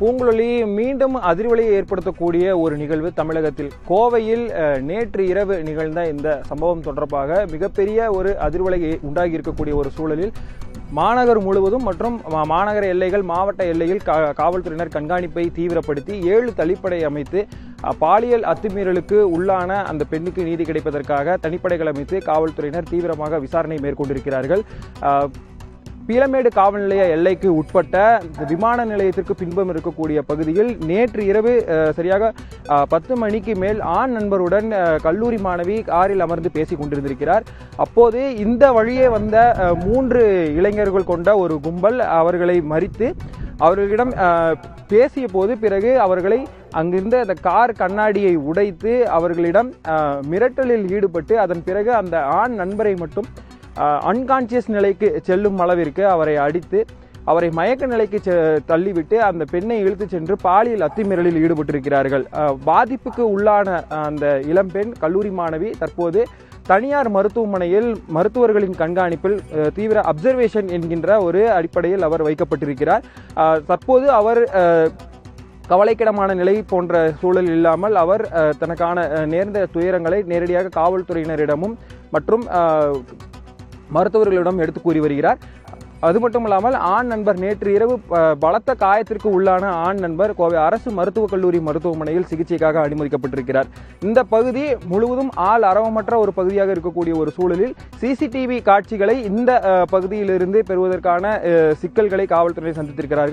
பூங்குழலி மீண்டும் அதிர்வலையை ஏற்படுத்தக்கூடிய ஒரு நிகழ்வு தமிழகத்தில் கோவையில் நேற்று இரவு நிகழ்ந்த இந்த சம்பவம் தொடர்பாக மிகப்பெரிய ஒரு அதிர்வலையை உண்டாகி இருக்கக்கூடிய ஒரு சூழலில் மாநகர் முழுவதும் மற்றும் மாநகர எல்லைகள் மாவட்ட எல்லையில் காவல்துறையினர் கண்காணிப்பை தீவிரப்படுத்தி 7 தளிப்படை அமைத்து பாலியல் அத்துமீறலுக்கு உள்ளான அந்த பெண்ணுக்கு நீதி கிடைப்பதற்காக தனிப்படைகள் அமைத்து காவல்துறையினர் தீவிரமாக விசாரணை மேற்கொண்டிருக்கிறார்கள். பீளமேடு காவல் நிலைய எல்லைக்கு உட்பட்ட விமான நிலையத்திற்கு பின்புறம் இருக்கக்கூடிய பகுதியில் நேற்று இரவு சரியாக 10 மணிக்கு மேல் ஆண் நண்பருடன் கல்லூரி மாணவி காரில் அமர்ந்து பேசிக் கொண்டிருந்திருக்கிறார். அப்போது இந்த வழியே வந்த 3 இளைஞர்கள் கொண்ட ஒரு கும்பல் அவர்களை மறித்து அவர்களிடம் பேசிய போது பிறகு அவர்களை அங்கிருந்த அந்த கார் கண்ணாடியை உடைத்து அவர்களிடம் மிரட்டலில் ஈடுபட்டு அதன் பிறகு அந்த ஆண் நண்பரை மட்டும் அன்கான்சியஸ் நிலைக்கு செல்லும் அளவிற்கு அவரை அடித்து அவரை மயக்க நிலைக்கு தள்ளிவிட்டு அந்த பெண்ணை இழுத்து சென்று பாலியல் அத்துமீறலில் ஈடுபட்டிருக்கிறார்கள். பாதிப்புக்கு உள்ளான அந்த இளம்பெண் கல்லூரி மாணவி தற்போது தனியார் மருத்துவமனையில் மருத்துவர்களின் கண்காணிப்பில் தீவிர அப்சர்வேஷன் என்கின்ற ஒரு அடிப்படையில் அவர் வைக்கப்பட்டிருக்கிறார். தற்போது அவர் கவலைக்கிடமான நிலை போன்ற சூழல் இல்லாமல் அவர் தனக்கான நேர்ந்த துயரங்களை நேரடியாக காவல்துறையினரிடமும் மற்றும் மருத்துவர்களிடம் எடுத்து கூறி வருகிறார். அது மட்டும் இல்லாமல் ஆண் நண்பர் நேற்று இரவு பலத்த காயத்திற்கு உள்ளான ஆண் நண்பர் கோவை அரசு மருத்துவக் கல்லூரி மருத்துவமனையில் சிகிச்சைக்காக அனுமதிக்கப்பட்டிருக்கிறார். இந்த பகுதி முழுவதும் ஆள் அரவமற்ற ஒரு பகுதியாக இருக்கக்கூடிய ஒரு சூழலில் சிசிடிவி காட்சிகளை இந்த பகுதியிலிருந்து பெறுவதற்கான சிக்கல்களை காவல்துறை சந்தித்திருக்கிறார்கள்.